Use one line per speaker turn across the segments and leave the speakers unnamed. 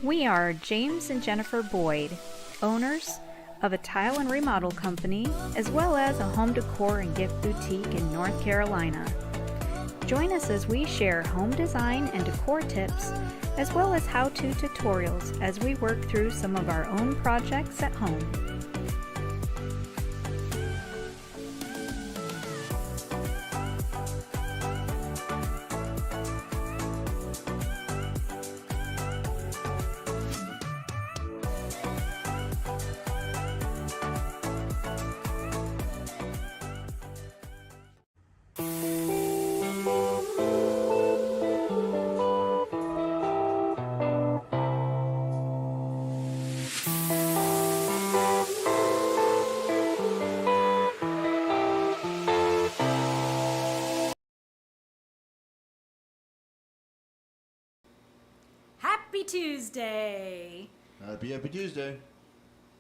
We are James and Jennifer Boyd, owners of a tile and remodel company, as well as a home decor and gift boutique in North Carolina. Join us as we share home design and decor tips, as well as how-to tutorials as we work through some of our own projects at home.
Happy Tuesday!
Happy Tuesday.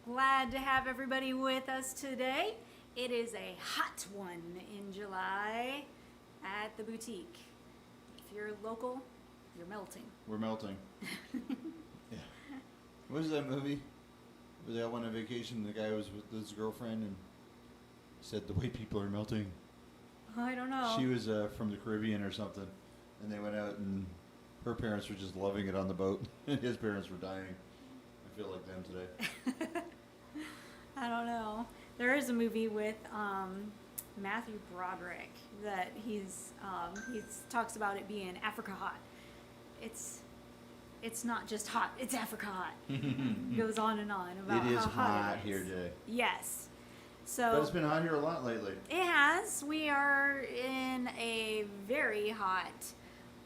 Glad to have everybody with us today. It is a hot one in July at the boutique. If you're local, you're melting.
We're melting. Yeah. What was that movie? Where they all went on vacation, the guy was with his girlfriend and said the way people are melting.
I don't know.
She was from the Caribbean or something, and they went out and her parents were just loving it on the boat, and his parents were dying. I feel like them today.
I don't know. There is a movie with Matthew Broderick that he talks about it being Africa hot. It's not just hot, it's Africa hot. Goes on and on about
it is
how
hot
it is
here today.
Yes. So
But it's been hot here a lot lately.
it has. We are in a very hot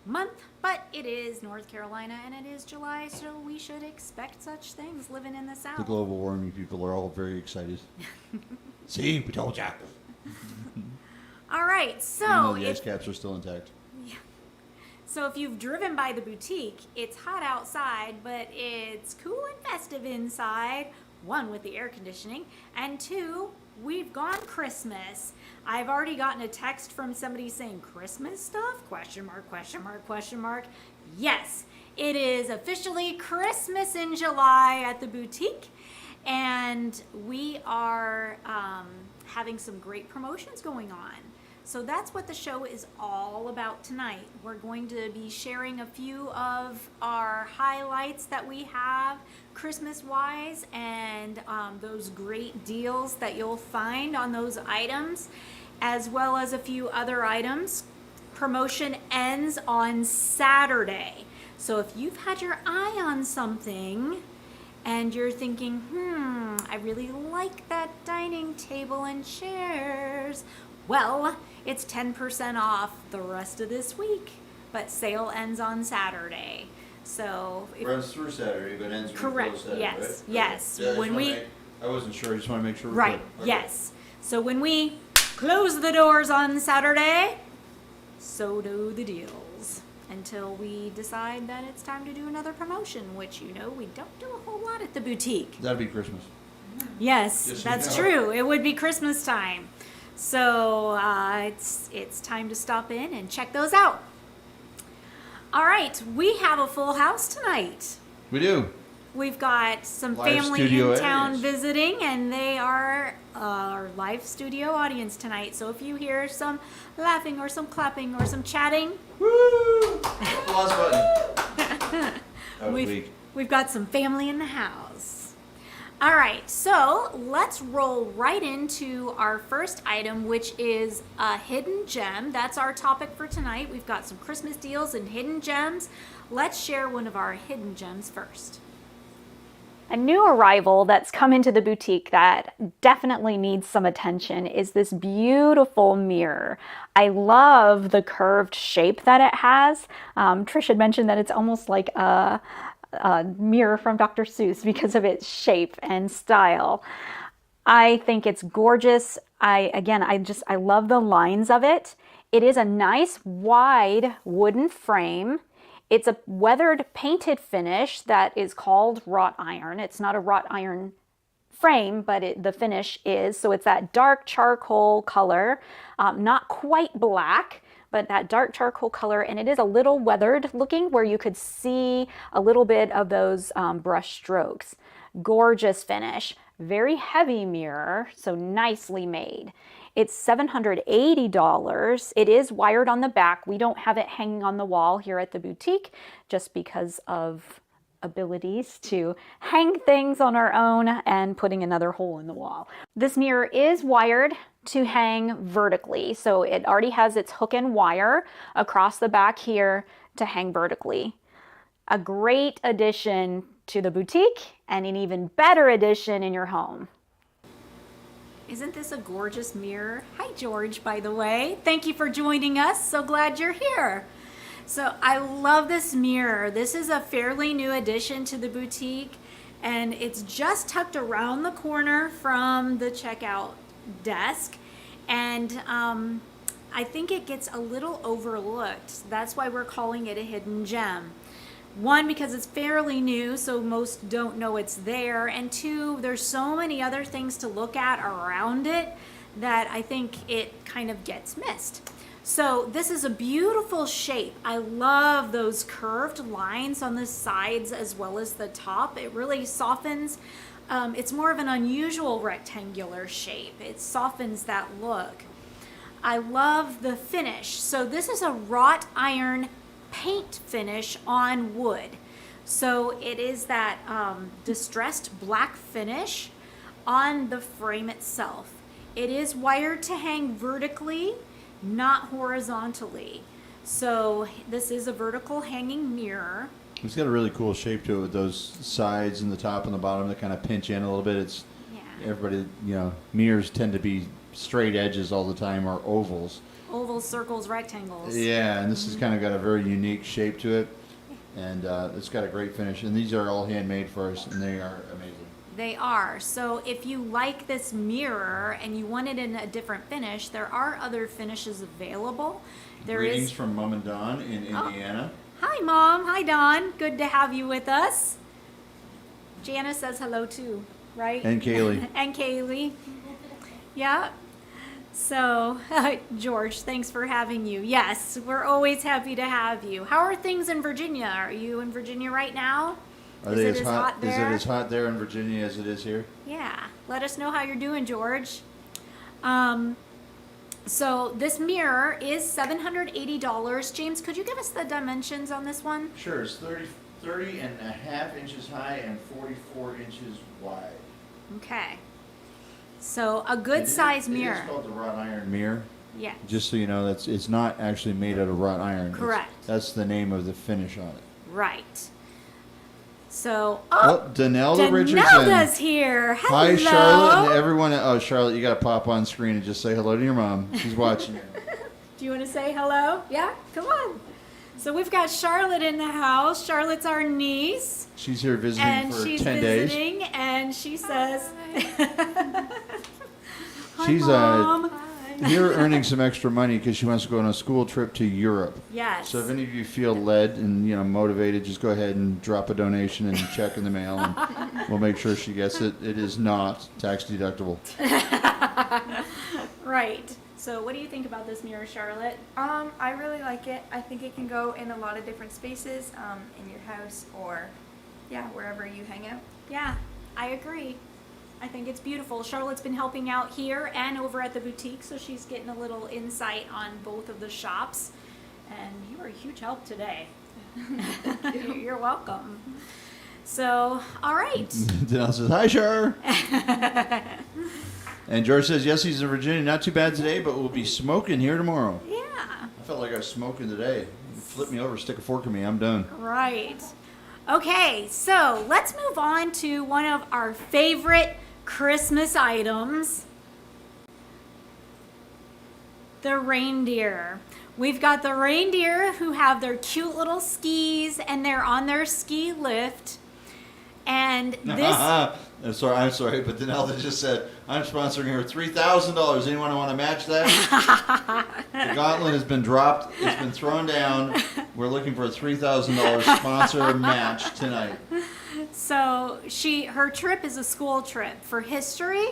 month, but it is North Carolina and it is July, so we should expect such things living in the South.
The global warming people are all very excited. See, we told ya.
All right,
Even
so
though the ice caps are still intact.
so if you've driven by the boutique, it's hot outside, but it's cool and festive inside. One, with the air conditioning, and two, we've gone Christmas. I've already gotten a text from somebody saying Christmas stuff? Question mark, question mark, question mark. Yes, it is officially Christmas in July at the boutique, and we are having some great promotions going on. So that's what the show is all about tonight. We're going to be sharing a few of our highlights that we have Christmas-wise, and those great deals that you'll find on those items, as well as a few other items. Promotion ends on Saturday. So if you've had your eye on something and you're thinking, I really like that dining table and chairs, well, it's 10% off the rest of this week, but sale ends on Saturday. So
Runs through Saturday, but ends
correct,
Saturday,
yes,
right?
yes.
Yeah,
When we
I wasn't sure. I just want to make sure.
right,
Okay.
yes. So when we close the doors on Saturday, so do the deals until we decide that it's time to do another promotion, which we don't do a whole lot at the boutique.
That'd be Christmas.
Yes,
Yes,
that's
you know.
true. It would be Christmas time. So it's time to stop in and check those out. All right, we have a full house tonight.
We do.
We've got some
Live
family
studio
in town
audience.
visiting, and they are our live studio audience tonight. So if you hear some laughing or some clapping or some chatting,
Woo! Applause button. That was weak.
we've got some family in the house. All right, so let's roll right into our first item, which is a hidden gem. That's our topic for tonight. We've got some Christmas deals and hidden gems. Let's share one of our hidden gems first.
A new arrival that's come into the boutique that definitely needs some attention is this beautiful mirror. I love the curved shape that it has. Trish had mentioned that it's almost like a mirror from Dr. Seuss because of its shape and style. I think it's gorgeous. I love the lines of it. It is a nice wide wooden frame. It's a weathered painted finish that is called wrought iron. It's not a wrought iron frame, but the finish is. So it's that dark charcoal color, not quite black, but that dark charcoal color, and it is a little weathered looking where you could see a little bit of those brush strokes. Gorgeous finish. Very heavy mirror, so nicely made. It's $780. It is wired on the back. We don't have it hanging on the wall here at the boutique just because of abilities to hang things on our own and putting another hole in the wall. This mirror is wired to hang vertically, so it already has its hook and wire across the back here to hang vertically. A great addition to the boutique and an even better addition in your home.
Isn't this a gorgeous mirror? Hi, George, by the way. Thank you for joining us. So glad you're here. So I love this mirror. This is a fairly new addition to the boutique, and it's just tucked around the corner from the checkout desk. And I think it gets a little overlooked. That's why we're calling it a hidden gem. One, because it's fairly new, so most don't know it's there. And two, there's so many other things to look at around it that I think it kind of gets missed. So this is a beautiful shape. I love those curved lines on the sides as well as the top. It really softens. It's more of an unusual rectangular shape. It softens that look. I love the finish. So this is a wrought iron paint finish on wood. So it is that distressed black finish on the frame itself. It is wired to hang vertically, not horizontally. So this is a vertical hanging mirror.
It's got a really cool shape to it with those sides and the top and the bottom that kind of pinch in a little bit. It's everybody, mirrors tend to be straight edges all the time or ovals.
Ovals, circles, rectangles.
Yeah, and this has kind of got a very unique shape to it, and it's got a great finish. And these are all handmade for us, and they are amazing.
They are. So if you like this mirror and you want it in a different finish, there are other finishes available.
Greetings from Mom and Don in Indiana.
Hi, Mom. Hi, Don. Good to have you with us. Jana says hello too, right?
And Kaylee.
And Kaylee. Yeah. So, George, thanks for having you. Yes, we're always happy to have you. How are things in Virginia? Are you in Virginia right now?
Is it as hot there in Virginia as it is here?
Yeah. Let us know how you're doing, George. So this mirror is $780. James, could you give us the dimensions on this one?
Sure. It's 30 and a half inches high and 44 inches wide.
Okay. So a good size mirror.
It's called the wrought iron mirror.
Yeah.
Just so you know, it's not actually made out of wrought iron.
Correct.
That's the name of the finish on it.
Right. So,
Danelda Richardson.
Danelda's here. Hello.
Hi, Charlotte, and everyone. Oh, Charlotte, you got to pop on screen and just say hello to your mom. She's watching you.
Do you want to say hello? Yeah? Come on. So we've got Charlotte in the house. Charlotte's our niece.
She's here visiting
and
for 10 days.
And she's visiting, and she says, Hi,
she's
Mom.
here earning some extra money because she wants to go on a school trip to Europe.
Yes.
So if any of you feel led and motivated, just go ahead and drop a donation and check in the mail, and we'll make sure she gets it. It is not tax deductible.
Right. So what do you think about this mirror, Charlotte?
I really like it. I think it can go in a lot of different spaces, in your house or, wherever you hang out.
Yeah, I agree. I think it's beautiful. Charlotte's been helping out here and over at the boutique, so she's getting a little insight on both of the shops. And you were a huge help today. You're welcome. So, all right.
Danelle says, hi, Char. And George says, yes, he's in Virginia. Not too bad today, but we'll be smoking here tomorrow.
Yeah.
I felt like I was smoking today. Flip me over, stick a fork in me. I'm done.
Right. Okay, so let's move on to one of our favorite Christmas items, the reindeer. We've got the reindeer who have their cute little skis and they're on their ski lift. And this...
I'm sorry, but Danelle just said, I'm sponsoring her $3,000. Anyone want to match that? The gauntlet has been dropped. It's been thrown down. We're looking for a $3,000 sponsor match tonight.
So her trip is a school trip for history.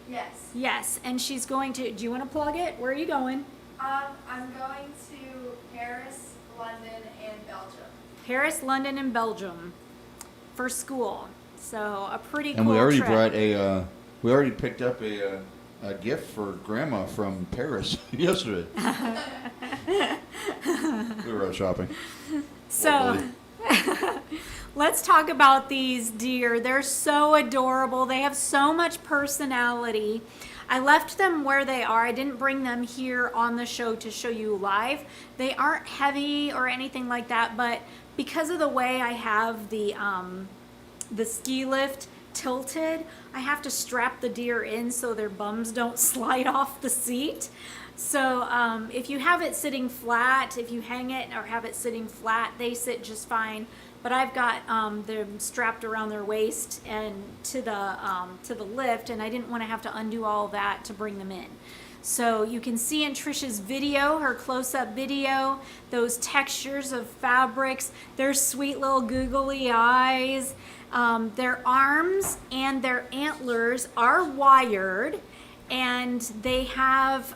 Yes.
Yes, and she's going to. Do you want to plug it? Where are you going?
I'm going to Paris, London, and Belgium.
Paris, London, and Belgium for school. So a pretty cool
And we already
trip.
brought we already picked up a gift for Grandma from Paris yesterday. We were out shopping.
So
Locally.
let's talk about these deer. They're so adorable. They have so much personality. I left them where they are. I didn't bring them here on the show to show you live. They aren't heavy or anything like that, but because of the way I have the ski lift tilted, I have to strap the deer in so their bums don't slide off the seat. So if you have it sitting flat, if you hang it or have it sitting flat, they sit just fine. But I've got them strapped around their waist and to the lift, and I didn't want to have to undo all that to bring them in. So you can see in Trisha's video, her close-up video, those textures of fabrics, their sweet little googly eyes, their arms and their antlers are wired, and they have,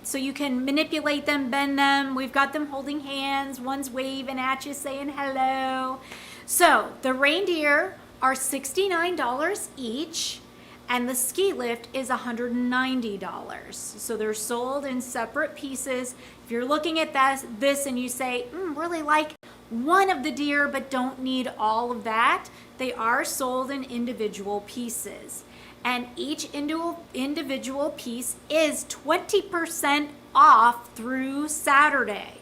so you can manipulate them, bend them. We've got them holding hands. One's waving at you, saying hello. So the reindeer are $69 each, and the ski lift is $190. So they're sold in separate pieces. If you're looking at this and you say, really like one of the deer but don't need all of that, they are sold in individual pieces. And each individual piece is 20% off through Saturday.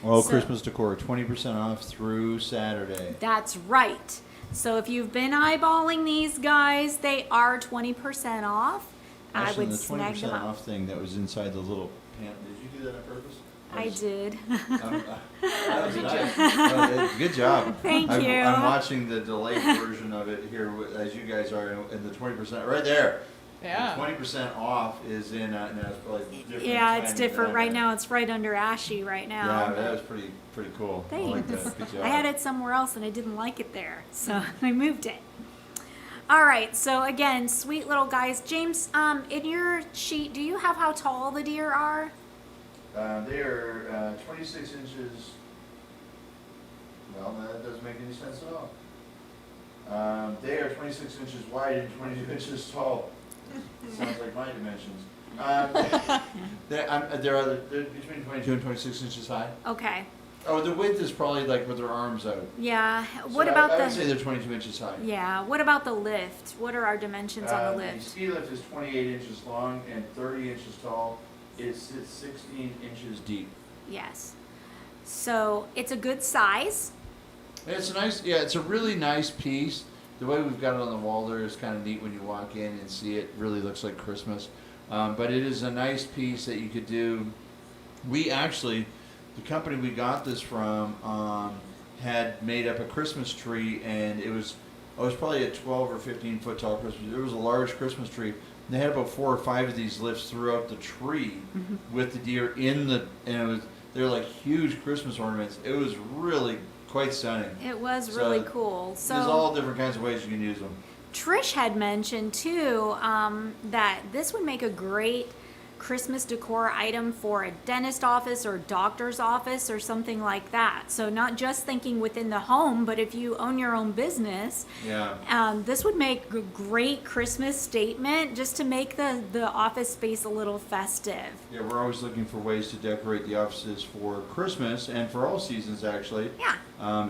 Well,
So-
Christmas decor, 20% off through Saturday.
That's right. So if you've been eyeballing these guys, they are 20% off. I
Actually,
would
the
snag
20%
them up.
off thing that was inside the little pan. Did you do that on purpose?
I did.
That was nice. Good job.
Thank
I'm,
you.
I'm watching the delayed version of it here, as you guys are, and the 20% right there.
Yeah.
20% off is in. No, it's probably different.
Yeah, it's
timing
different
than
right
that.
now. It's right under Ashy right now.
Yeah, that was pretty cool. I like
Thanks.
that. Good job.
I had it somewhere else and I didn't like it there, so I moved it. All right, so again, sweet little guys. James, in your sheet, do you have how tall the deer are?
They are 26 inches. Well, that doesn't make any sense at all. They are 26 inches wide and 22 inches tall. Sounds like my dimensions. They're between 22 and 26 inches high.
Okay.
Oh, the width is probably like with their arms out.
Yeah. What
So
about
I would say
the?
they're 22 inches high.
Yeah. What about the lift? What are our dimensions on the
The
lift?
ski lift is 28 inches long and 30 inches tall. It's 16 inches deep.
Yes. So it's a good size.
It's a nice, yeah, it's a really nice piece. The way we've got it on the wall there is kind of neat when you walk in and see it. Really looks like Christmas. But it is a nice piece that you could do. We actually, the company we got this from had made up a Christmas tree, and it was probably a 12 or 15 foot tall Christmas tree. It was a large Christmas tree. And they had about 4 or 5 of these lifts throughout the tree with the deer in the, and they're like huge Christmas ornaments. It was really quite stunning.
It was
So,
really cool. So
There's all different kinds of ways you can use them.
Trish had mentioned too that this would make a great Christmas decor item for a dentist office or doctor's office or something like that. So not just thinking within the home, but if you own your own business,
Yeah.
this would make a great Christmas statement just to make the office space a little festive.
Yeah, we're always looking for ways to decorate the offices for Christmas and for all seasons, actually.
Yeah.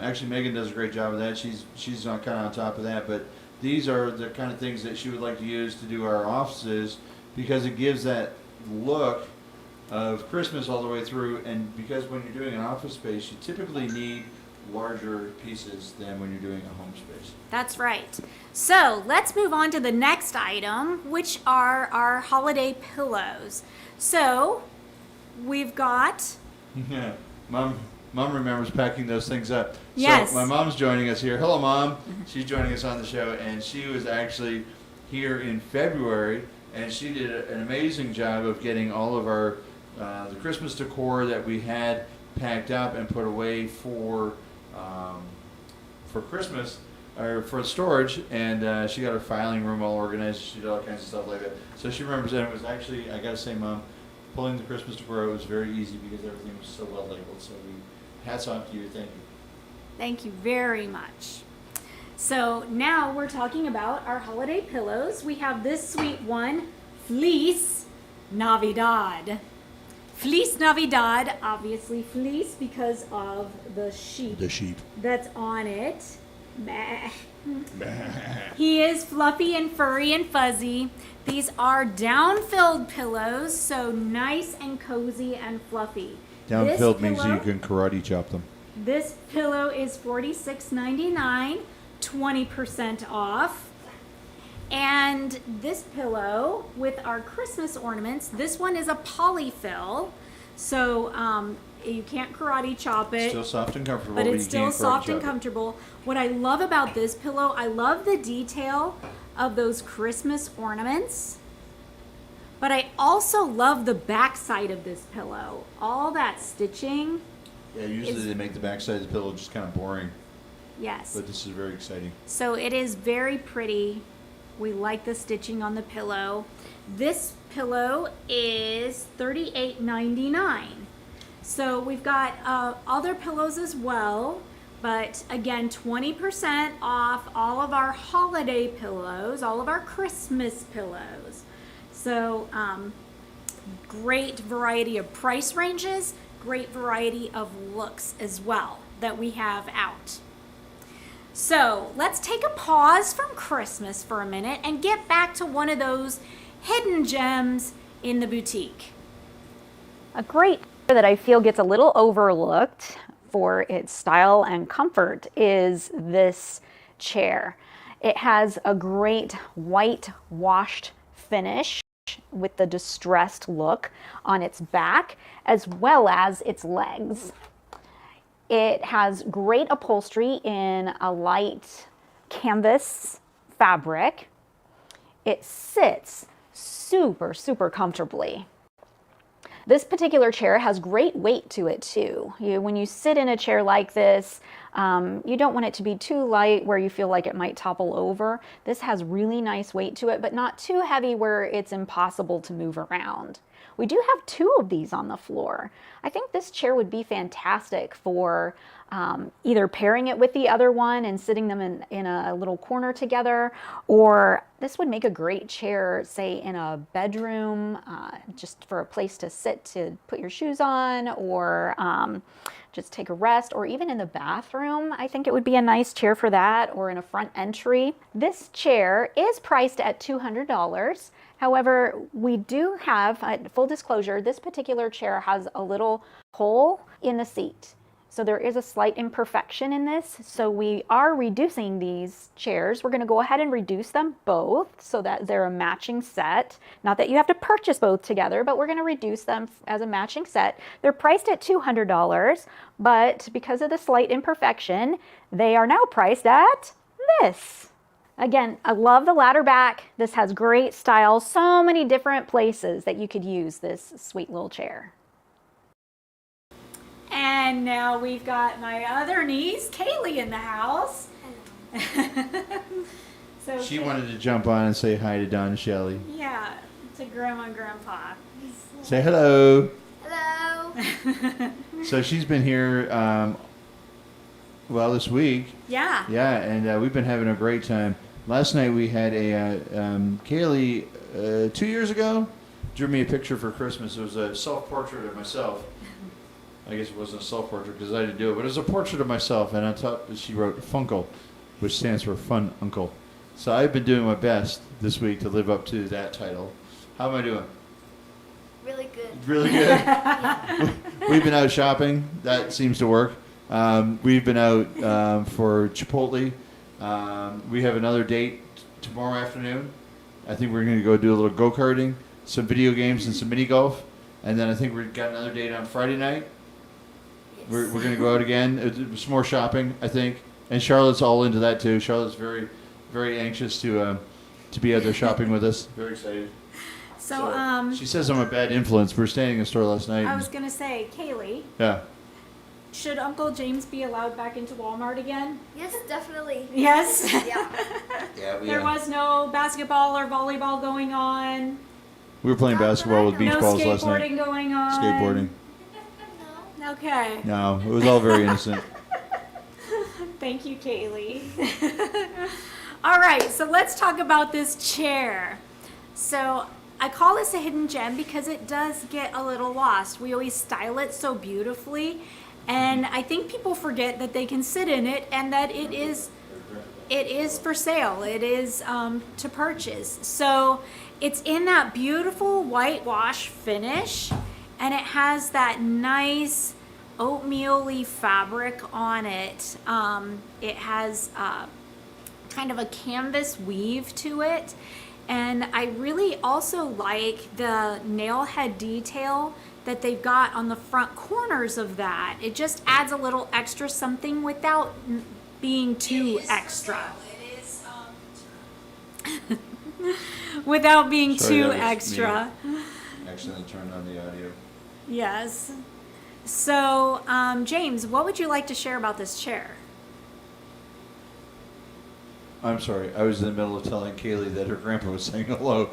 Actually, Megan does a great job of that. She's kind of on top of that. But these are the kind of things that she would like to use to do our offices because it gives that look of Christmas all the way through. And because when you're doing an office space, you typically need larger pieces than when you're doing a home space.
That's right. So let's move on to the next item, which are our holiday pillows. So we've got,
Yeah, Mom remembers packing those things up.
Yes.
So my mom's joining us here. Hello, Mom. She's joining us on the show, and she was actually here in February, and she did an amazing job of getting all of our the Christmas decor that we had packed up and put away for Christmas. or for storage, and she got her filing room all organized. She did all kinds of stuff like that. So she remembers that. It was actually, I gotta say, Mom, pulling the Christmas decor was very easy because everything was so well labeled. So hats off to you. Thank you.
Thank you very much. So now we're talking about our holiday pillows. We have this sweet one, Fleece Navidad. Fleece Navidad, obviously fleece because of the sheep.
The sheep.
That's on it. He is fluffy and furry and fuzzy. These are down-filled pillows, so nice and cozy and fluffy.
Down-filled means you can karate chop them.
This pillow is $46.99, 20% off. And this pillow with our Christmas ornaments, this one is a polyfill, so you can't karate chop it.
Still soft and comfortable,
but it's
you
still
can't karate
soft and
chop it.
comfortable. What I love about this pillow, I love the detail of those Christmas ornaments, but I also love the back side of this pillow. All that stitching.
Yeah, usually they make the backside of the pillow just kind of boring,
Yes.
but this is very exciting.
So it is very pretty. We like the stitching on the pillow. This pillow is $38.99. So we've got other pillows as well, but again, 20% off all of our holiday pillows, all of our Christmas pillows. So great variety of price ranges, great variety of looks as well that we have out. So let's take a pause from Christmas for a minute and get back to one of those hidden gems in the boutique.
A great chair that I feel gets a little overlooked for its style and comfort is this chair. It has a great white washed finish with the distressed look on its back as well as its legs. It has great upholstery in a light canvas fabric. It sits super, super comfortably. This particular chair has great weight to it too. When you sit in a chair like this, you don't want it to be too light where you feel like it might topple over. This has really nice weight to it, but not too heavy where it's impossible to move around. We do have two of these on the floor. I think this chair would be fantastic for either pairing it with the other one and sitting them in a little corner together, or this would make a great chair, say, in a bedroom, just for a place to sit to put your shoes on, or just take a rest, or even in the bathroom. I think it would be a nice chair for that, or in a front entry. This chair is priced at $200. However, we do have, full disclosure, this particular chair has a little hole in the seat. So there is a slight imperfection in this. So we are reducing these chairs. We're going to go ahead and reduce them both so that they're a matching set. Not that you have to purchase both together, but we're going to reduce them as a matching set. They're priced at $200, but because of the slight imperfection, they are now priced at this. Again, I love the ladder back. This has great style. So many different places that you could use this sweet little chair.
And now we've got my other niece, Kaylee, in the house. So
She wanted to jump on and say hi to Don and Shelley.
Yeah, to Grandma and Grandpa.
Say hello.
Hello.
So she's been here, this week.
Yeah.
Yeah, and we've been having a great time. Last night we had Kaylee, 2 years ago, drew me a picture for Christmas. It was a self-portrait of myself. I guess it wasn't a self-portrait because I didn't do it, but it was a portrait of myself, and on top she wrote Funkle, which stands for Fun Uncle. So I've been doing my best this week to live up to that title. How am I doing?
Really good.
Really good. We've been out shopping. That seems to work. We've been out for Chipotle. We have another date tomorrow afternoon. I think we're going to go do a little go-karting, some video games, and some mini golf. And then I think we've got another date on Friday night. We're going to go out again. Some more shopping, I think. And Charlotte's all into that too. Charlotte's very, very anxious to be out there shopping with us. Very excited.
So
she says I'm a bad influence. We were standing in the store last night.
I was going to say, Kaylee,
Yeah.
should Uncle James be allowed back into Walmart again?
Yes, definitely.
Yes.
Yeah.
Yeah,
There was no basketball or volleyball going on.
we were playing
Not that
basketball
I
with
know.
beach
No
balls last night.
skateboarding going on.
Skateboarding.
Okay.
No, it was all very innocent.
Thank you, Kaylee. All right, so let's talk about this chair. So I call this a hidden gem because it does get a little lost. We always style it so beautifully, and I think people forget that they can sit in it and that it is for sale. It is to purchase. So it's in that beautiful whitewash finish, and it has that nice oatmeal-y fabric on it. It has kind of a canvas weave to it. And I really also like the nail head detail that they've got on the front corners of that. It just adds a little extra something without being too extra. Without being
Sorry,
too
that was me.
extra.
Accidentally turned on the audio.
Yes. So, James, what would you like to share about this chair?
I'm sorry, I was in the middle of telling Kaylee that her grandpa was saying hello.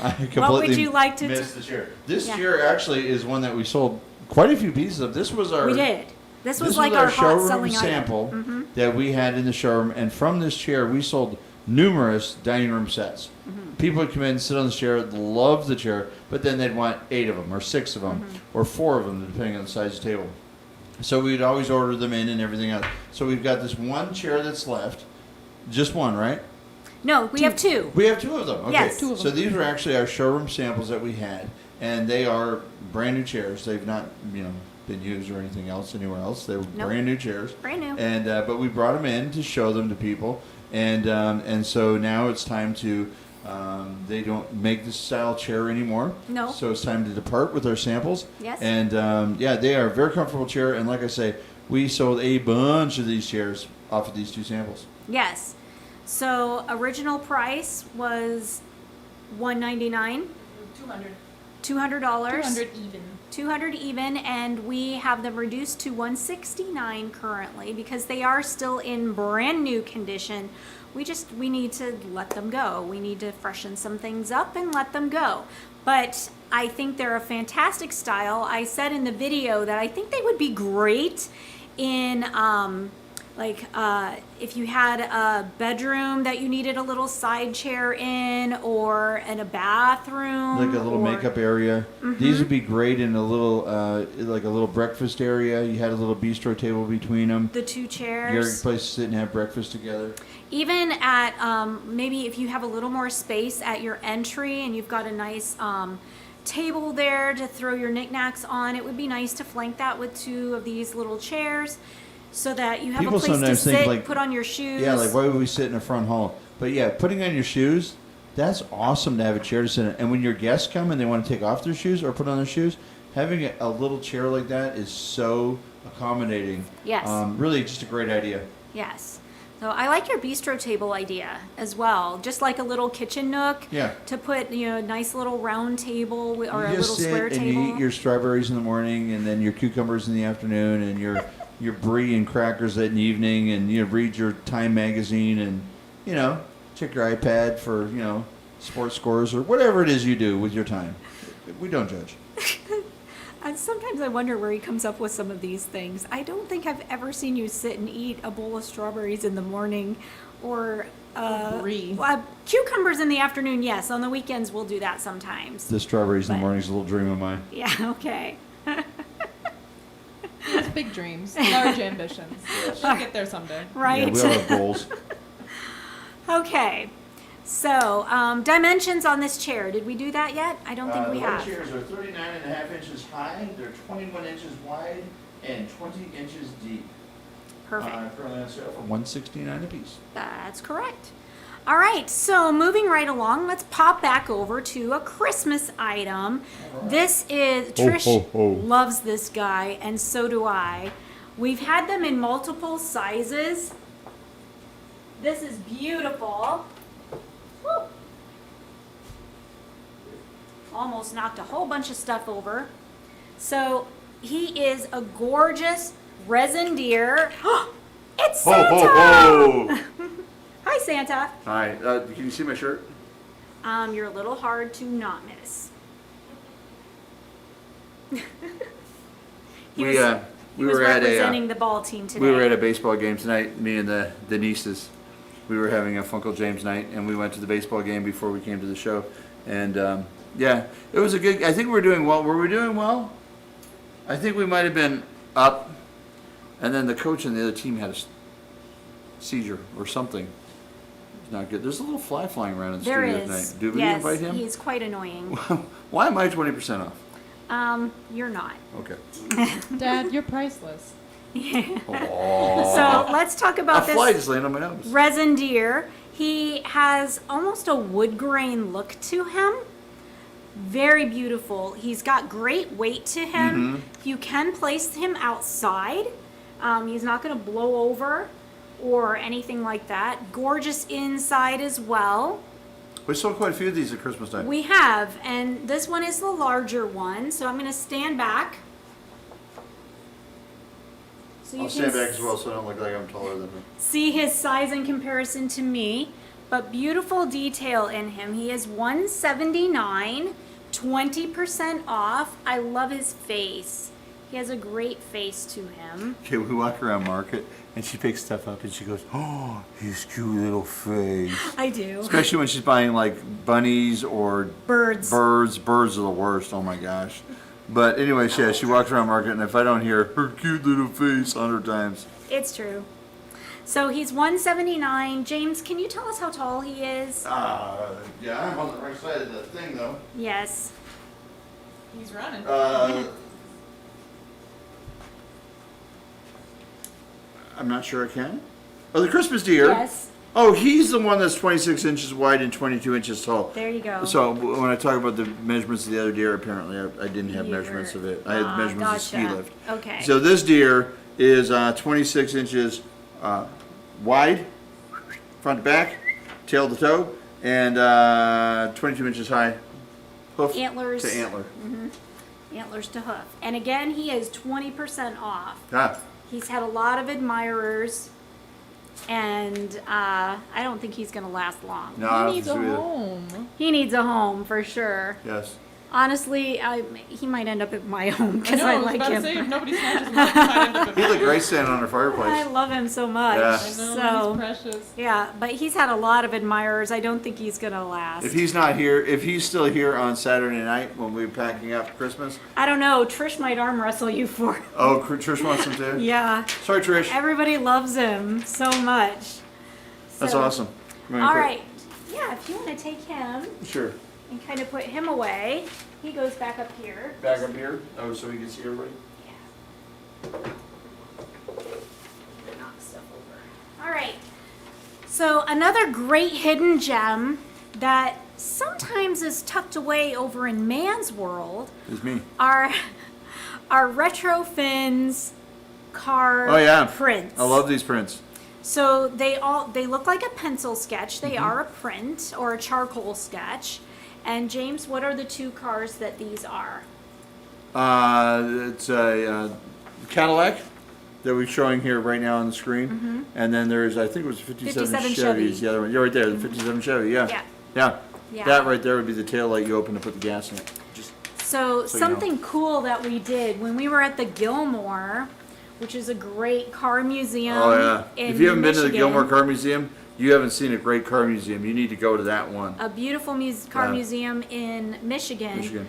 I completely
What would you like to
missed the chair. This
Yeah.
chair actually is one that we sold quite a few pieces of. This was our
We did. This was
this
like
was
our hot
showroom
selling
sample
item. Mm-hmm.
that we had in the showroom, and from this chair we sold numerous dining room sets.
Mm-hmm.
People would come in, sit on the chair, love the chair, but then they'd want 8 of them, or 6 of them,
Mm-hmm.
or 4 of them, depending on the size of the table. So we'd always order them in and everything else. So we've got this one chair that's left, just one, right?
No, we have two.
We have 2 of them. Okay.
Yes. 2 of
So these were actually our showroom samples that we had, and they are brand new chairs. They've not, been used or anything else anywhere else. They were
Nope.
brand new chairs.
Brand new.
And but we brought them in to show them to people, and so now it's time to. They don't make this style chair anymore.
No.
So it's time to depart with our samples.
Yes.
And yeah, they are a very comfortable chair. And like I say, we sold a bunch of these chairs off of these 2 samples.
Yes. So original price was $199,
200.
$200.
200 even.
200 even, and we have them reduced to $169 currently because they are still in brand new condition. We need to let them go. We need to freshen some things up and let them go. But I think they're a fantastic style. I said in the video that I think they would be great in if you had a bedroom that you needed a little side chair in, or in a bathroom,
Like a little
or-
makeup area. These would be great in a little, like a little breakfast area. You had a little bistro table between them.
the 2
Your
chairs.
place to sit and have breakfast together.
Even at maybe if you have a little more space at your entry and you've got a nice table there to throw your knickknacks on, it would be nice to flank that with 2 of these little chairs so that you have
People
a place to
sometimes think,
sit,
like-
put on your shoes.
Yeah, like why would we sit in the front hall? But yeah, putting on your shoes, that's awesome to have a chair to sit in. And when your guests come and they want to take off their shoes or put on their shoes, having a little chair like that is so accommodating.
Yes.
Really just a great idea.
Yes. So I like your bistro table idea as well. Just like a little kitchen nook
Yeah.
to put, a nice little round table or a
You
little
just sit
square
and
table.
you eat your strawberries in the morning, and then your cucumbers in the afternoon, and your brie and crackers in the evening, and you read your Time magazine, and check your iPad for sports scores or whatever it is you do with your time. We don't judge.
And sometimes I wonder where he comes up with some of these things. I don't think I've ever seen you sit and eat a bowl of strawberries in the morning or
Brie.
cucumbers in the afternoon. Yes, on the weekends we'll do that sometimes.
The strawberries in the
But-
morning is a little dream of mine.
Yeah, okay.
It's big dreams, large ambitions. We'll get there someday.
Right.
Yeah, we all have goals.
Okay. So, dimensions on this chair. Did we do that yet? I don't think we
the white
have.
chairs are 39.5 inches high. They're 21 inches wide and 20 inches deep.
Perfect.
Currently on sale for $169 a piece.
That's correct. All right, so moving right along, let's pop back over to a Christmas item. This is, Trish
ho, ho.
loves this guy, and so do I. We've had them in multiple sizes. This is beautiful. Woo. Almost knocked a whole bunch of stuff over. So he is a gorgeous resin deer. It's
Ho,
Santa!
ho, ho!
Hi, Santa.
Hi, can you see my shirt?
You're a little hard to not miss. He was representing the ball team today.
We were at a baseball game tonight, me and the nieces. We were having a Funkle James night, and we went to the baseball game before we came to the show. And yeah, it was a good. I think we were doing well. Were we doing well? I think we might have been up, and then the coach and the other team had a seizure or something. It's not good. There's a little fly flying around in the
There
studio
is.
tonight. Do we
Yes,
invite him?
he's quite annoying.
Why am I 20% off?
You're not.
Okay.
Dad, you're priceless.
Oh.
So let's talk
A
about
fly
this
just landed on my nose.
resin deer. He has almost a wood grain look to him. Very beautiful. He's got great weight to him. You can place him outside. He's not going to blow over or anything like that. Gorgeous inside as well.
We sold quite a few of these at Christmas time.
We have, and this one is the larger one, so I'm going to stand back. So you
I'll
can
stand back as well so I don't look like I'm taller than him.
see his size in comparison to me, but beautiful detail in him. He is $179, 20% off. I love his face. He has a great face to him.
Okay, we walk around market and she picks stuff up and she goes, "Oh, his cute little face."
I do.
Especially when she's buying like bunnies or
Birds.
Birds are the worst. Oh my gosh. But anyway, yeah, she walks around market and if I don't hear her cute little face 100 times.
It's true. So he's $179. James, can you tell us how tall he is?
Yeah, I'm on the right side of the thing though.
Yes.
He's running.
I'm not sure I can. Oh, the Christmas deer.
Yes.
Oh, he's the one that's 26 inches wide and 22 inches tall.
There you go.
So when I talk about the measurements of the other deer, apparently I didn't have
You
measurements
were-
of it. I had measurements of ski
gotcha.
lift.
Okay.
So this deer is 26 inches wide, front to back, tail to toe, and 22 inches high, hoof
Antlers.
to antler.
Antlers to hoof. And again, he is 20% off.
Ah,
He's had a lot of admirers, and I don't think he's going to last long.
no, I don't
He needs a
think so either.
home.
He needs a home for sure.
Yes.
Honestly, he might end up at my home because
know,
I
was
like
about
him.
to say, if nobody snatches him up, he might end up at
He
mine.
looked great standing on her
I
fireplace.
love him so much.
Yeah.
I know,
So,
he's precious.
yeah, but he's had a lot of admirers. I don't think he's going to last.
If he's not here, if he's still here on Saturday night when we're packing up for Christmas,
I don't know. Trish might arm wrestle you for him.
oh, Trish wants him too?
Yeah.
Sorry, Trish.
Everybody loves him so much.
That's
So-
awesome.
All right. Yeah, if you want to take him
Sure.
and kind of put him away, he goes back up here.
Back up here. Oh, so we can see everybody.
Knock stuff over. All right. So another great hidden gem that sometimes is tucked away over in man's world
It's me.
are retro fins car
Oh yeah.
prints.
I love these prints.
So they look like a pencil sketch. They
Mm-hmm.
are a print or a charcoal sketch. And James, what are the two cars that these are?
It's a Cadillac that we're showing here right now on the screen,
Mm-hmm.
and then there's I think it was 57
57
Chevy.
Chevy.
The other one. Yeah, right there, the 57 Chevy. Yeah.
Yeah.
Yeah.
Yeah.
That right there would be the tail light you open to put the gas in it. Just
So
So you know.
something cool that we did when we were at the Gilmore, which is a great car museum.
oh yeah.
In
If you haven't been to the
Michigan.
Gilmore Car Museum, you haven't seen a great car museum. You need to go to that one.
A beautiful car
Yeah.
museum in Michigan.
Michigan.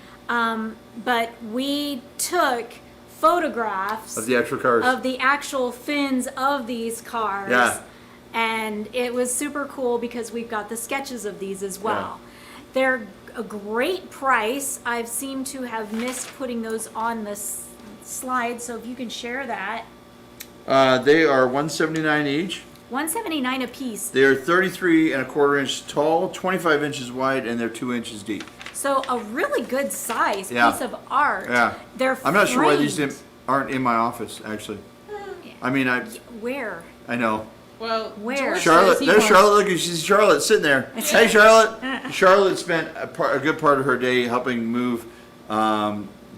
But we took photographs
Of the actual cars.
of the actual fins of these cars.
Yeah.
And it was super cool because we've got the sketches of these as well. They're a great price. I've seemed to have missed putting those on the slide, so if you can share that.
They are $179 each.
$179 a piece.
They're 33 and a quarter inch tall, 25 inches wide, and they're 2 inches deep.
So a really good size
Yeah.
piece of art.
Yeah.
They're
I'm not sure why these
framed.
aren't in my office, actually. I mean,
Where?
I know.
Well,
Where?
George
Charlotte,
says he
there's
wants-
Charlotte. Look, she's Charlotte sitting there. Hey, Charlotte. Charlotte spent a good part of her day helping move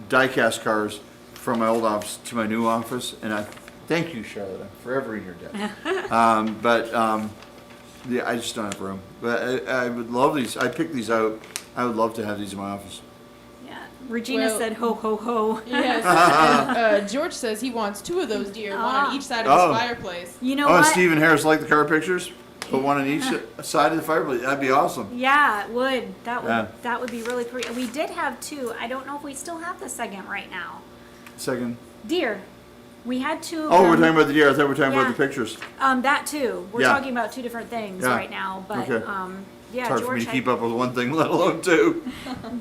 diecast cars from my old office to my new office, and Thank you, Charlotte. I'm forever in your debt. Yeah, I just don't have room. But I would love these. I picked these out. I would love to have these in my office.
Yeah. Regina
Well-
said ho ho ho.
Yes. And, George says he wants 2 of those deer, one on each side of
Oh.
his fireplace.
You know
Oh, and
what?
Stephen Harris like the car pictures? Put one on each side of the fireplace. That'd be awesome.
Yeah, it would.
Yeah.
That would be really pretty. We did have 2. I don't know if we still have the second right now.
Second.
Deer. We had 2 of
Oh,
them.
we're talking about the deer. I thought we were talking
Yeah.
about the pictures.
That too. We're
Yeah.
talking about 2 different things
Yeah.
right now. But
Okay.
yeah,
It's hard for me
George,
to keep up with one thing, let alone 2.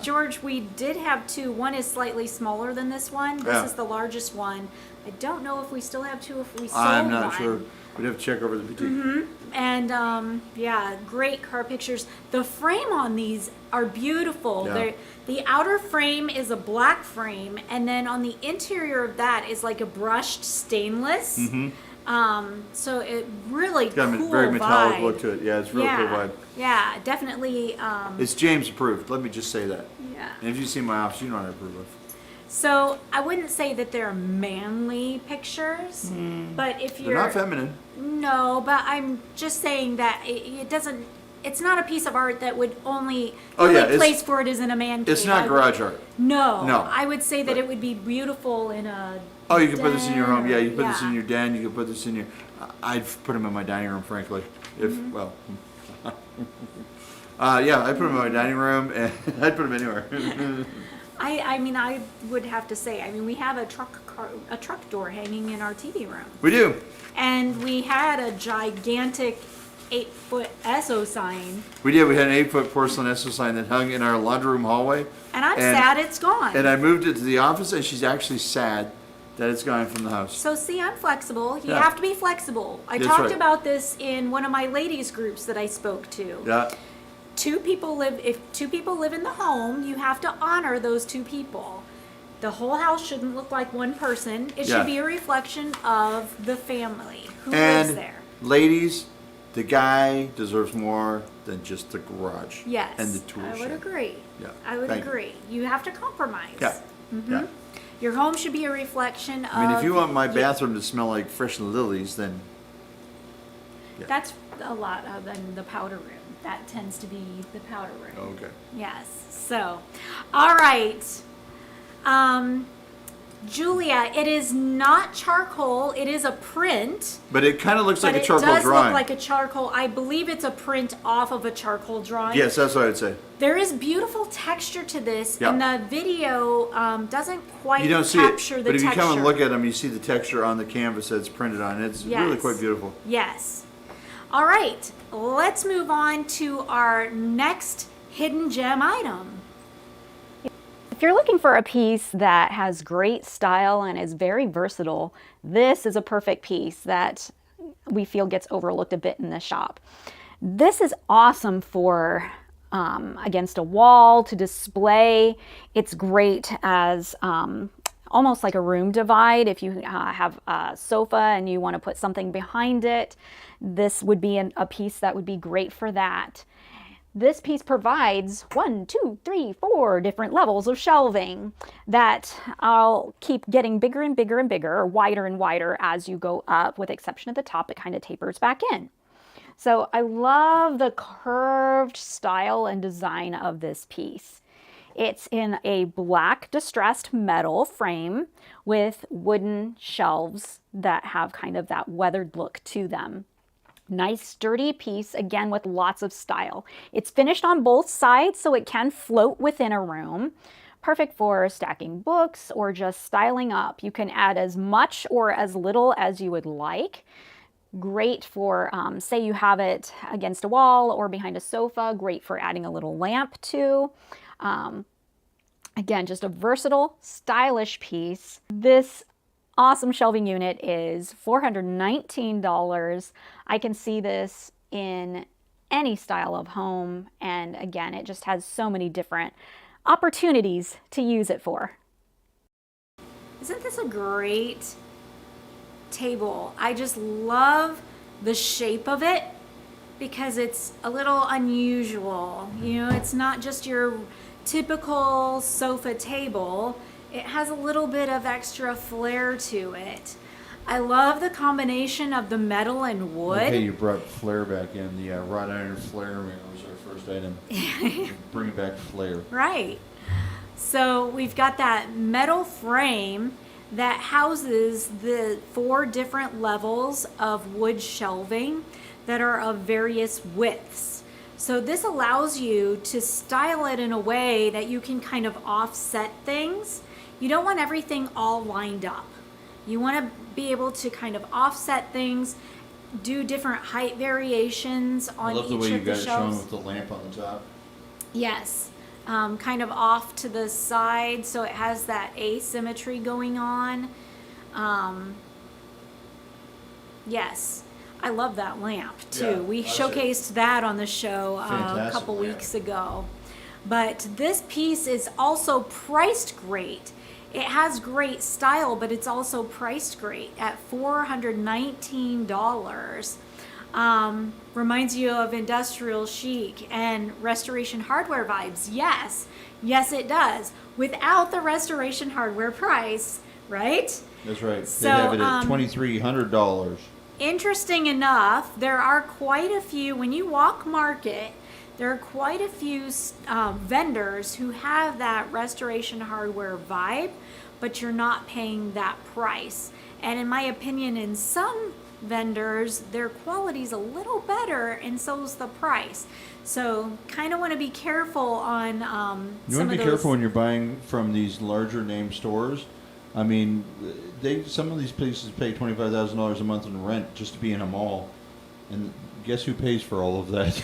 George, we did have 2. One is slightly smaller than this one. This
Yeah.
is the largest one. I don't know if we still have 2. If we sold
I'm not
one.
sure. We'd have to check over the boutique.
And yeah, great car pictures. The frame on these are beautiful.
Yeah.
The outer frame is a black frame, and then on the interior of that is like a brushed stainless. So it really
It's got a
cool
very metallic
vibe.
look to it. Yeah, it's a real cool vibe.
Yeah, definitely.
It's James approved. Let me just say that.
Yeah.
And if you see my office, you know what I approve of.
So I wouldn't say that they're manly pictures, but if
They're
you're
not feminine.
no, but I'm just saying that it doesn't. It's not a piece of art that would only.
Oh,
the
yeah,
only
it's-
place for it is in a man cave.
It's not garage art.
No,
No.
I would say that it would be beautiful in a.
Oh, you can put this in your home. Yeah, you can put this
Yeah.
in your den. You can put this in your. I'd put them in my dining room, frankly. If well, yeah, I'd put them in my dining room, and I'd put them anywhere.
I mean, I would have to say. I mean, we have a truck door hanging in our TV room,
We do.
and we had a gigantic 8-foot ESO sign,
We did. We had an 8-foot porcelain Esso sign that hung in our laundry room hallway,
and I'm
And-
sad it's gone.
and I moved it to the office, and she's actually sad that it's gone from the house.
So see, I'm flexible. You
Yeah.
have to be flexible. I
That's
talked
right.
about this in one of my ladies groups that I spoke to.
Yeah.
If 2 people live in the home, you have to honor those 2 people. The whole house shouldn't look like one person. It
Yeah.
should be a reflection of the family who
And
lives there.
ladies, the guy deserves more than just the garage.
Yes.
And the tool
I would
shed.
agree.
Yeah.
I would
Thank you.
agree. You have to compromise.
Yeah. Yeah.
Your home should be a reflection of.
I mean, if you want my bathroom to smell like fresh lilies, then yeah.
That's a lot of in the powder room. That tends to be the powder room.
Okay.
Yes. So, all right. Julia, it is not charcoal. It is a print.
But it kind of looks like
But
a
it
charcoal
does
drawing.
look like a charcoal. I believe it's a print off of a charcoal drawing.
Yes, that's what I'd say.
There is beautiful texture to this,
Yeah.
and the video doesn't quite
You don't see
capture
it,
the
but if
texture.
you come and look at them, you see the texture on the canvas that's printed on it. It's really
Yes.
quite beautiful.
Yes. All right. Let's move on to our next hidden gem item.
If you're looking for a piece that has great style and is very versatile, this is a perfect piece that we feel gets overlooked a bit in the shop. This is awesome for against a wall to display. It's great as almost like a room divide. If you have a sofa and you want to put something behind it, this would be a piece that would be great for that. This piece provides 1, 2, 3, 4 different levels of shelving that I'll keep getting bigger and bigger and bigger, or wider and wider as you go up, with the exception of the top, it kind of tapers back in. So I love the curved style and design of this piece. It's in a black distressed metal frame with wooden shelves that have kind of that weathered look to them. Nice sturdy piece, again with lots of style. It's finished on both sides so it can float within a room. Perfect for stacking books or just styling up. You can add as much or as little as you would like. Great for, say you have it against a wall or behind a sofa. Great for adding a little lamp to. Again, just a versatile, stylish piece. This awesome shelving unit is $419. I can see this in any style of home, and again, it just has so many different opportunities to use it for.
Isn't this a great table? I just love the shape of it because it's a little unusual. You know, it's not just your typical sofa table. It has a little bit of extra flair to it. I love the combination of the metal and wood.
Okay, you brought flare back in. The wrought iron flare mirror was our first item. Bring back flare.
Right. So we've got that metal frame that houses the 4 different levels of wood shelving that are of various widths. So this allows you to style it in a way that you can kind of offset things. You don't want everything all lined up. You want to be able to kind of offset things, do different height variations on
I love the
each
way you
of the
got it shown
shelves.
with the lamp on the top.
Yes, kind of off to the side, so it has that asymmetry going on. Yes, I love that lamp too.
Yeah,
We
that's
showcased that on the show a
Fantastic
couple
lamp.
weeks ago. But this piece is also priced great. It has great style, but it's also priced great at $419. Reminds you of industrial chic and restoration hardware vibes. Yes, yes it does. Without the restoration hardware price, right?
That's right.
So,
they have it at $2,300.
Interesting enough, there are quite a few, when you walk market, there are quite a few vendors who have that restoration hardware vibe, but you're not paying that price. And in my opinion, in some vendors, their quality's a little better, and so's the price. So kind of want to be careful on
You
some
want
of
to be
those.
careful when you're buying from these larger name stores. I mean, some of these places pay $25,000 a month in rent just to be in a mall, and guess who pays for all of that?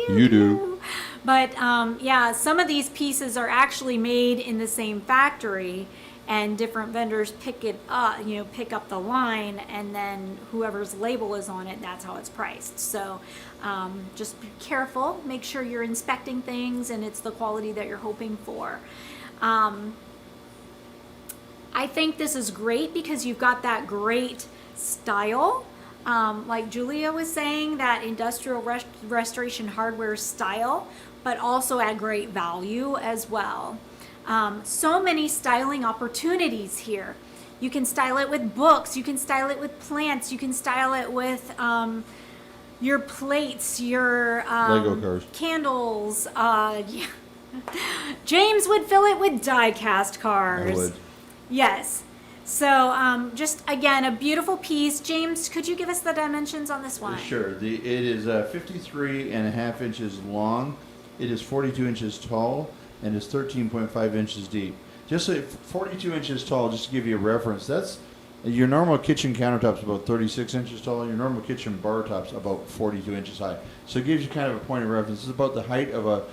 You do.
But yeah, some of these pieces are actually made in the same factory, and different vendors pick it up, pick up the line, and then whoever's label is on it, that's how it's priced. So just be careful, make sure you're inspecting things and it's the quality that you're hoping for. I think this is great because you've got that great style. Like Julia was saying, that industrial restoration hardware style, but also at great value as well. So many styling opportunities here. You can style it with books, you can style it with plants, you can style it with your plates, your
Lego cars.
candles. Yeah. James would fill it with die-cast cars.
I would.
Yes. So just again, a beautiful piece. James, could you give us the dimensions on this one?
Sure. It is 53.5 inches long. It is 42 inches tall, and it's 13.5 inches deep. Just 42 inches tall, just to give you a reference, that's your normal kitchen countertop's about 36 inches tall. Your normal kitchen bar top's about 42 inches high. So it gives you kind of a point of reference. It's about the height of a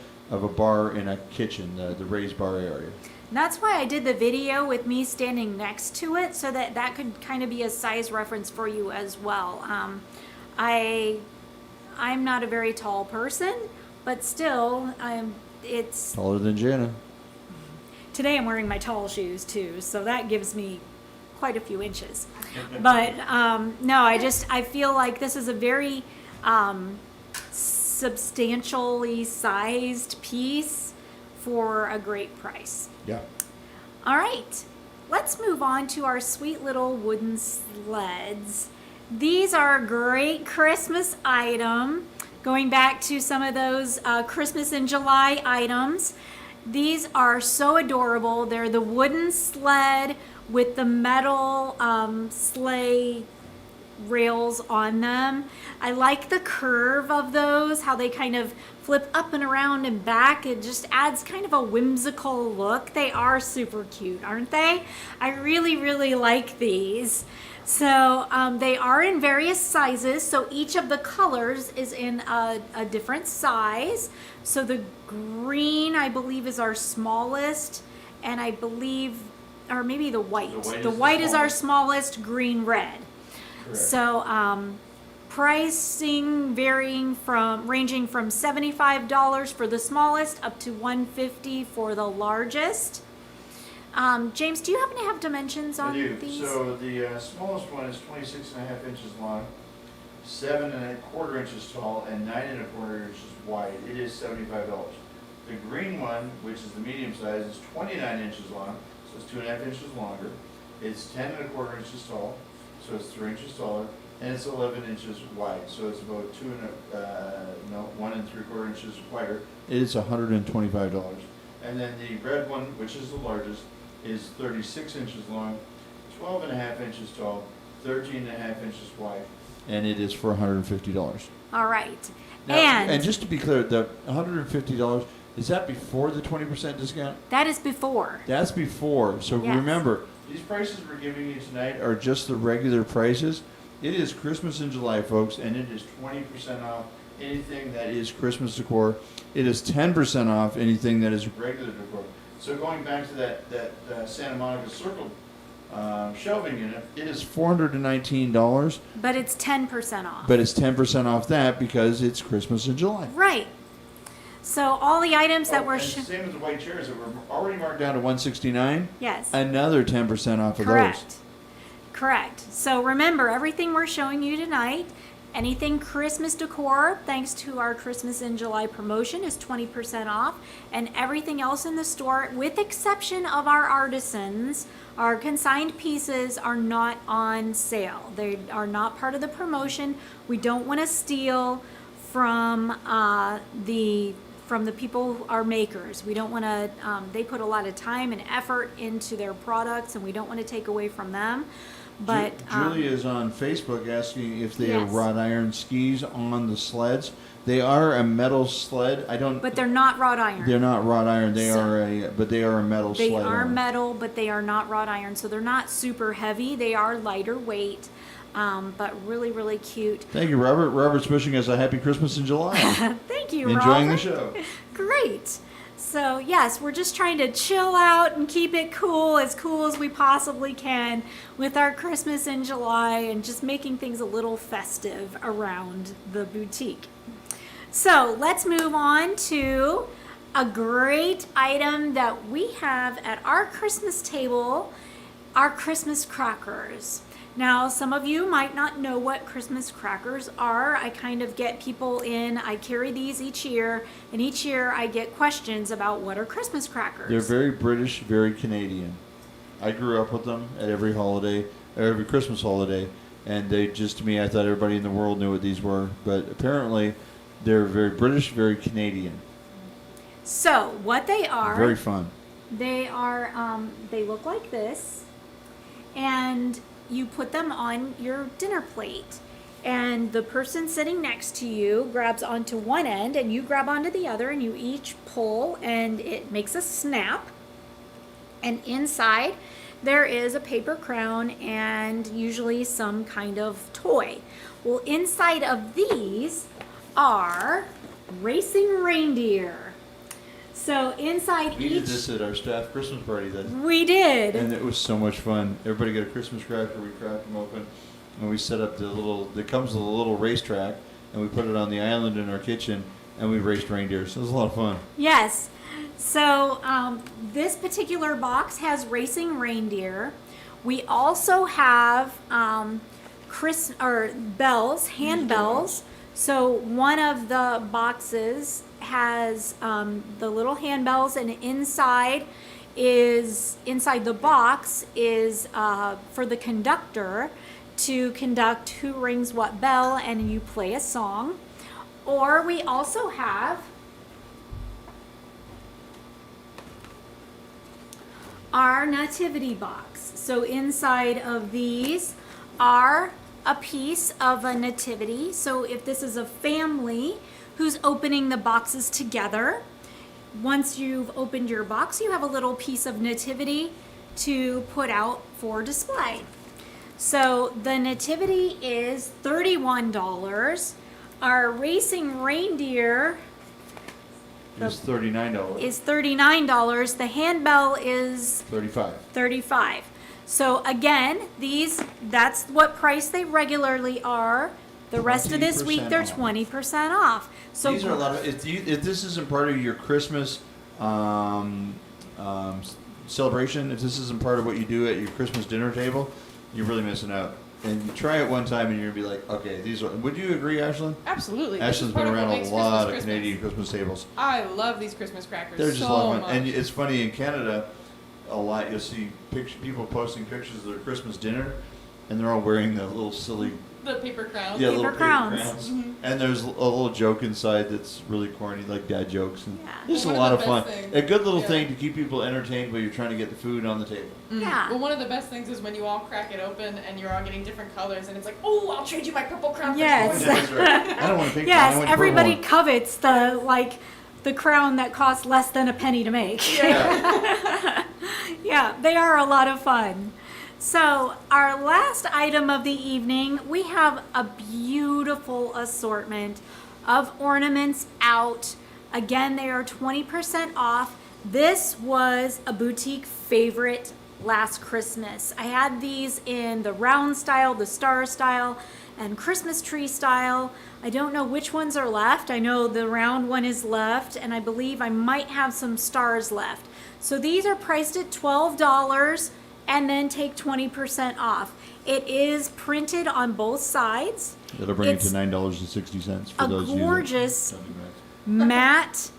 bar in a kitchen, the raised bar area.
That's why I did the video with me standing next to it, so that could kind of be a size reference for you as well. I'm not a very tall person, but still, it's
Taller than Jana.
today I'm wearing my tall shoes too, so that gives me quite a few inches. But no, I feel like this is a very substantially sized piece for a great price.
Yeah.
All right, let's move on to our sweet little wooden sleds. These are a great Christmas item, going back to some of those Christmas in July items. These are so adorable. They're the wooden sled with the metal sleigh rails on them. I like the curve of those, how they kind of flip up and around and back. It just adds kind of a whimsical look. They are super cute, aren't they? I really, really like these. So they are in various sizes. So each of the colors is in a different size. So the green, I believe, is our smallest, and I believe, or maybe the white. The white is our smallest, green, red.
Correct.
So pricing ranging from $75 for the smallest up to $150 for the largest. James, do you happen to have dimensions on these?
So the smallest one is 26.5 inches long, 7.25 inches tall, and 9.25 inches wide. It is $75. The green one, which is the medium size, is 29 inches long, so it's 2.5 inches longer. It's 10.25 inches tall, so it's 3 inches taller, and it's 11 inches wide, so it's about 1 3/4 inches wider. It is $125. And then the red one, which is the largest, is 36 inches long, 12.5 inches tall, 13.5 inches wide, and it is for $150.
All right.
Now, and just to be clear, the $150, is that before the 20% discount?
That is before.
That's before. So
Yes.
remember, these prices we're giving you tonight are just the regular prices. It is Christmas in July, folks, and it is 20% off anything that is Christmas decor. It is 10% off anything that is regular decor. So going back to that Santa Monica Circle shelving unit, it is $419,
But it's 10% off.
but it's 10% off that because it's Christmas in July.
Right. So all the items that
Oh,
we're
and same as the white chairs that were already marked down to $169.
yes.
Another 10% off of
Correct.
those.
Correct. So remember, everything we're showing you tonight, anything Christmas decor, thanks to our Christmas in July promotion, is 20% off. And everything else in the store, with exception of our artisans, our consigned pieces are not on sale. They are not part of the promotion. We don't want to steal from the people, our makers. We don't want to, they put a lot of time and effort into their products, and we don't want to take away from them. But
Julia is on Facebook asking if they are
Yes.
wrought iron skis on the sleds. They are a metal sled.
but they're not wrought iron.
They're not wrought iron. They
So-
are a metal
They
sled.
are
on.
metal, but they are not wrought iron, so they're not super heavy. They are lighter weight, but really, really cute.
Thank you, Robert. Robert's wishing us a happy Christmas in July.
Thank you,
Enjoying the
Robert.
show.
Great. So yes, we're just trying to chill out and keep it cool as we possibly can with our Christmas in July and just making things a little festive around the boutique. So let's move on to a great item that we have at our Christmas table, our Christmas crackers. Now, some of you might not know what Christmas crackers are. I kind of get people in, I carry these each year, and each year I get questions about what are Christmas crackers.
They're very British, very Canadian. I grew up with them at every holiday, or every Christmas holiday, and they just, to me, I thought everybody in the world knew what these were, but apparently they're very British, very Canadian.
So, what they are,
Very fun.
they are, they look like this, and you put them on your dinner plate. And the person sitting next to you grabs onto one end, and you grab onto the other, and you each pull, and it makes a snap. And inside, there is a paper crown and usually some kind of toy. Well, inside of these are racing reindeer. So inside
We did
each,
this at our staff Christmas party,
we did.
and it was so much fun. Everybody got a Christmas cracker, we cracked them open, and we set up it comes with a little racetrack, and we put it on the island in our kitchen, and we raced reindeer. So it was a lot of fun.
Yes. So this particular box has racing reindeer. We also have bells, hand bells. So one of the boxes has the little hand bells, and inside the box is for the conductor to conduct who rings what bell, and you play a song. Or we also have our nativity box. So inside of these are a piece of a nativity. So if this is a family who's opening the boxes together, once you've opened your box, you have a little piece of nativity to put out for display. So the nativity is $31. Our racing reindeer
It's $39.
is $39. The handbell is
$35.
$35. So again, that's what price they regularly are. The rest of this week,
20%
they're
off.
20% off. So
These are a lot of. If this isn't part of your Christmas celebration, if this isn't part of what you do at your Christmas dinner table, you're really missing out. And you try it one time, and you're gonna be like, okay, these are. Would you agree, Ashlyn?
Absolutely. This is
Ashlyn's
part
been
of what
around a
makes
lot of
Christmas
Canadian Christmas tables.
I love these Christmas crackers
They're just
so
a lot of
much.
fun. And it's funny in Canada, a lot you'll see people posting pictures of their Christmas dinner,
and they're all wearing the little silly
The paper crown.
little
Paper
paper
crowns.
And there's a little joke inside that's really corny, like dad jokes. And
Yeah.
It's a
One of
lot
the
of fun.
best things-
A good little
yeah.
thing to keep people entertained while you're trying to get the food on the table.
Yeah.
Well, one of the best things is when you all crack it open and you're all getting different colors, and it's like, oh, I'll trade you my purple crown. for
Yes.
yours."
That's right. I don't want to pink one, I
Yes,
want
everybody
purple
covets the crown that costs less than a penny to make.
one. Yeah.
Yeah, they are a lot of fun. So, our last item of the evening, we have a beautiful assortment of ornaments out. Again, they are 20% off. This was a boutique favorite last Christmas. I had these in the round style, the star style, and Christmas tree style. I don't know which ones are left. I know the round one is left, and I believe I might have some stars left. So these are priced at $12 and then take 20% off. It is printed on both sides.
That'll bring
It's
it to $9.60 for
a
those
gorgeous
of you that.
matte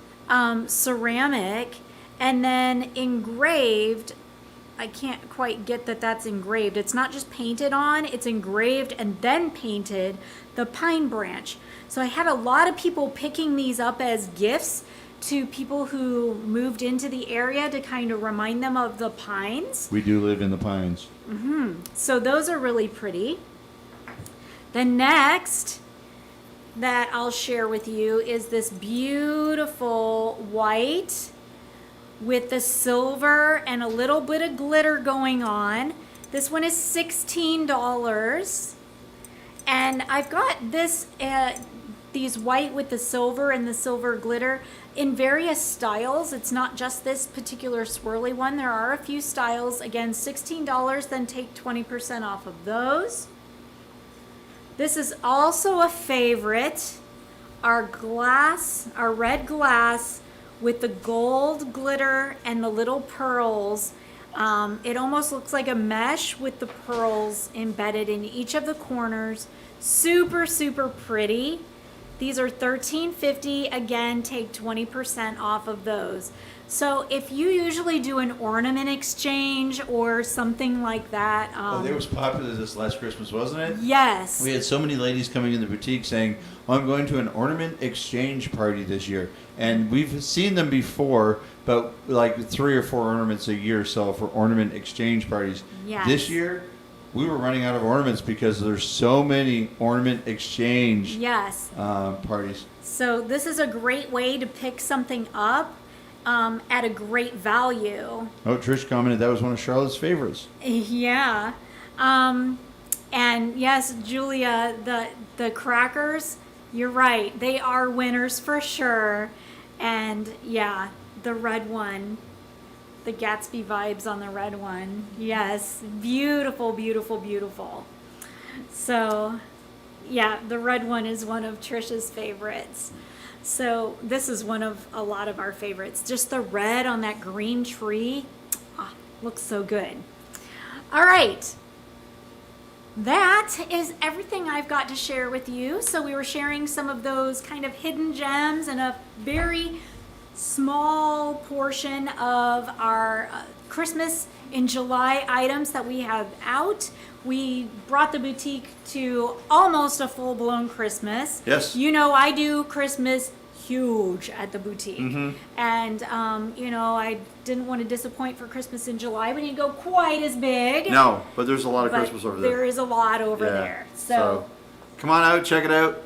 ceramic, and then engraved. I can't quite get that that's engraved. It's not just painted on, it's engraved and then painted, the pine branch. So I had a lot of people picking these up as gifts to people who moved into the area to kind of remind them of the pines.
We do live in the pines.
So those are really pretty. The next that I'll share with you is this beautiful white with the silver and a little bit of glitter going on. This one is $16. And I've got this, these white with the silver and the silver glitter in various styles. It's not just this particular swirly one. There are a few styles. Again, $16, then take 20% off of those. This is also a favorite. Our red glass with the gold glitter and the little pearls. It almost looks like a mesh with the pearls embedded in each of the corners. Super, super pretty. These are $13.50. Again, take 20% off of those. So if you usually do an ornament exchange or something like that,
It was popular this last Christmas, wasn't it?
yes.
We had so many ladies coming in the boutique saying, I'm going to an ornament exchange party this year. And we've seen them before, but like 3 or 4 ornaments a year sell for ornament exchange parties.
Yes.
This year, we were running out of ornaments because there's so many ornament exchange
Yes.
parties.
So this is a great way to pick something up at a great value.
Oh, Trish commented that was one of Charlotte's favorites.
Yeah. And yes, Julia, the crackers, you're right. They are winners for sure. And yeah, the red one, the Gatsby vibes on the red one. Yes, beautiful, beautiful, beautiful. So yeah, the red one is one of Trisha's favorites. So this is one of a lot of our favorites. Just the red on that green tree. Ah, looks so good. All right. That is everything I've got to share with you. So we were sharing some of those kind of hidden gems and a very small portion of our Christmas in July items that we have out. We brought the boutique to almost a full-blown Christmas.
Yes.
You know, I do Christmas huge at the boutique. And, you know, I didn't want to disappoint for Christmas in July. We didn't go quite as big.
No, but there's a lot of
But
Christmas over there.
there is a lot over
Yeah.
there. So,
come on out, check it out.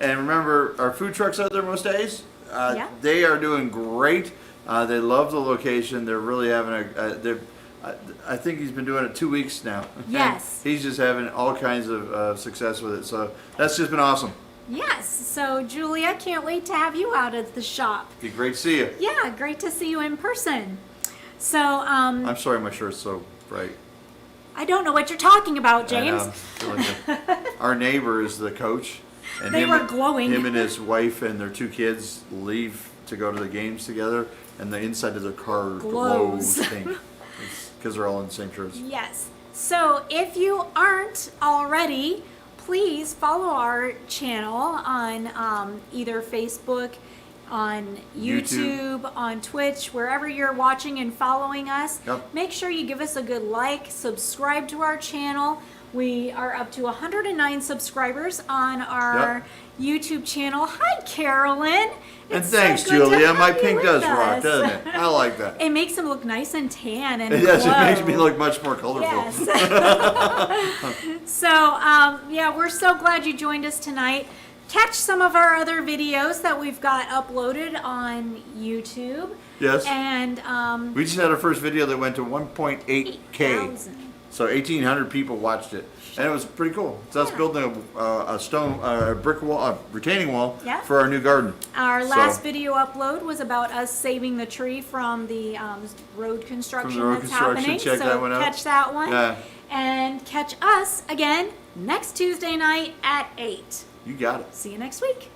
And remember, our food trucks out there most days.
Yeah.
They are doing great. They love the location. They're really having I think he's been doing it 2 weeks now.
Yes.
He's just having all kinds of success with it. So that's just been awesome.
yes. So, Julia, can't wait to have you out at the shop.
Be great to see you.
Yeah, great to see you in person. So,
I'm sorry my shirt's so bright.
I don't know what you're talking about,
I know.
James.
Feel like our neighbor is the coach. And
They were glowing.
Him and his wife and their 2 kids leave to go to the games together, and the inside of their car
Glows.
glows pink. Because they're all in the same shirts.
Yes. So if you aren't already, please follow our channel on either Facebook,
on
YouTube.
YouTube, on Twitch, wherever you're watching and following us.
Yep.
Make sure you give us a good like, subscribe to our channel. We are up to 109 subscribers on our YouTube channel. Hi, Carolyn.
And
It's
thanks,
so good to
Julia.
have
My
you
pink
with
does
us.
rock, doesn't it? I like that.
It makes him look nice and tan and
Yes,
glow.
it makes me look much more colorful.
Yes. So, yeah, we're so glad you joined us tonight. Catch some of our other videos that we've got uploaded on YouTube.
Yes.
And
We just had our first video that went to 1.8K.
8,000.
So 1,800 people watched it. And it was pretty cool. It's us
Yeah.
building a brick wall, a retaining wall
Yeah.
for our new garden.
Our last
So-
video upload was about us saving the tree from the road construction
road
that's
construction.
happening.
Check
so
that one out.
catch that one.
Yeah.
And catch us again next Tuesday night at 8.
You got it.
See you next week.